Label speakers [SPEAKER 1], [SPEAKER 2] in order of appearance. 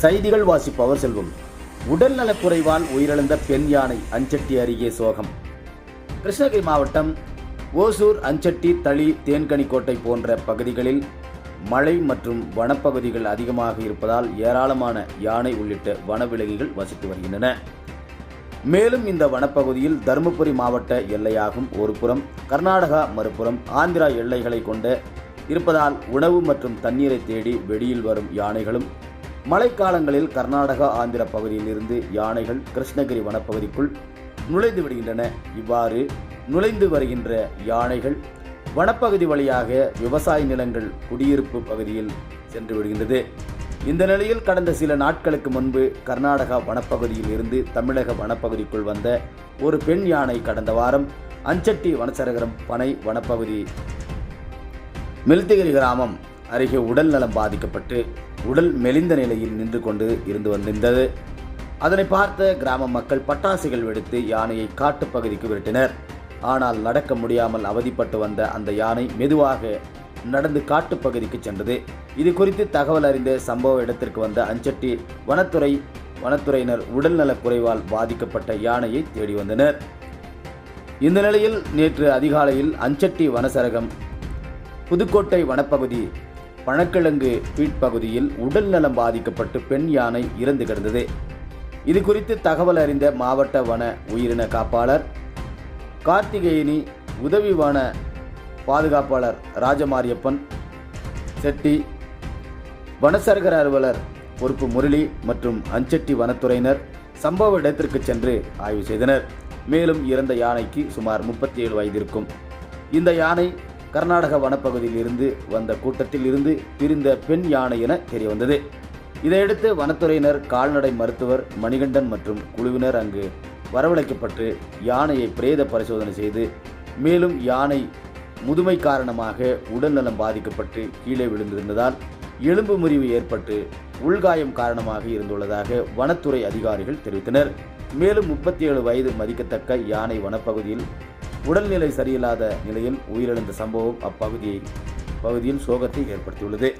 [SPEAKER 1] செய்திகள் வாசிப்பவர் செல்வம். உடல் நலக்குறைவால் உயிரிழந்த பெண் யானை அஞ்சட்டி அருகே சோகம். கிருஷ்ணகிரி மாவட்டம் ஓசூர், அஞ்சட்டி, தளி, தேன்கனிக்கோட்டை போன்ற பகுதிகளில் மழை மற்றும் வனப்பகுதிகள் அதிகமாக இருப்பதால் ஏராளமான யானை உள்ளிட்ட வனவிலங்குகள் வசித்து வருகின்றன. மேலும் இந்த வனப்பகுதியில் தருமபுரி மாவட்ட எல்லையாகும் ஒரு புறம், கர்நாடகா மறுபுறம் ஆந்திரா எல்லைகளை கொண்ட இருப்பதால் உணவு மற்றும் தண்ணீரை தேடி வெளியில் வரும் யானைகளும், மழைக்காலங்களில் கர்நாடகா ஆந்திர பகுதியில் இருந்து யானைகள் கிருஷ்ணகிரி வனப்பகுதிக்குள் நுழைந்து விடுகின்றன. இவ்வாறு நுழைந்து வருகின்ற யானைகள் வனப்பகுதி வழியாக விவசாய நிலங்கள், குடியிருப்பு பகுதியில் சென்று விடுகின்றது. இந்த நிலையில் கடந்த சில நாட்களுக்கு முன்பு கர்நாடகா வனப்பகுதியில் இருந்து தமிழக வனப்பகுதிக்குள் வந்த ஒரு பெண் யானை கடந்த வாரம் அஞ்சட்டி வனச்சரகரம் பனை வனப்பகுதி மெல்திகிரி கிராமம் அருகே உடல் நலம் பாதிக்கப்பட்டு உடல் மெலிந்த நிலையில் நின்று கொண்டு இருந்து வந்திருந்தது. அதனை பார்த்த கிராம மக்கள் பட்டாசுகள் வெடித்து யானையை காட்டுப்பகுதிக்கு விரட்டினர். ஆனால் நடக்க முடியாமல் அவதிப்பட்டு வந்த அந்த யானை மெதுவாக நடந்து காட்டுப்பகுதிக்கு சென்றது. இது குறித்து தகவல் அறிந்த சம்பவ இடத்திற்கு வந்த அஞ்சட்டி வனத்துறையினர் உடல்நலக் குறைவால் பாதிக்கப்பட்ட யானையை தேடி வந்தனர். இந்த நிலையில் நேற்று அதிகாலையில் அஞ்சட்டி வனச்சரகம் புதுக்கோட்டை வனப்பகுதி பணக்கிழங்கு பீட் பகுதியில் உடல் நலம் பாதிக்கப்பட்டு பெண் யானை இறந்து கிடந்தது. இது குறித்து தகவல் அறிந்த மாவட்ட வன உயிரின காப்பாளர் கார்த்திகேயனி, உதவி வன பாதுகாப்பாளர் ராஜமாரியப்பன் செட்டி, வனச்சரகர அலுவலர் பொறுப்பு முரளி மற்றும் அஞ்சட்டி வனத்துறையினர் சம்பவ இடத்திற்கு சென்று ஆய்வு செய்தனர். மேலும் இறந்த யானைக்கு சுமார் 37 வயது இருக்கும். இந்த யானை கர்நாடக வனப்பகுதியில் இருந்து வந்த கூட்டத்தில் இருந்து பிரிந்த பெண் யானை என தெரியவந்தது. இதையடுத்து வனத்துறையினர், கால்நடை மருத்துவர் மணிகண்டன் மற்றும் குழுவினர் அங்கு வரவழைக்கப்பட்டு யானையை பிரேத பரிசோதனை செய்து, மேலும் யானை முதுமை காரணமாக உடல்நலம் பாதிக்கப்பட்டு கீழே விழுந்திருந்ததால் எலும்பு முறிவு ஏற்பட்டு உள்காயம் காரணமாக இருந்துள்ளதாக வனத்துறை அதிகாரிகள் தெரிவித்தனர். மேலும் 37 வயது மதிக்கத்தக்க யானை வனப்பகுதியில் உடல்நிலை சரியில்லாத நிலையில் உயிரிழந்த சம்பவம் அப்பகுதியில் சோகத்தை ஏற்படுத்தியுள்ளது.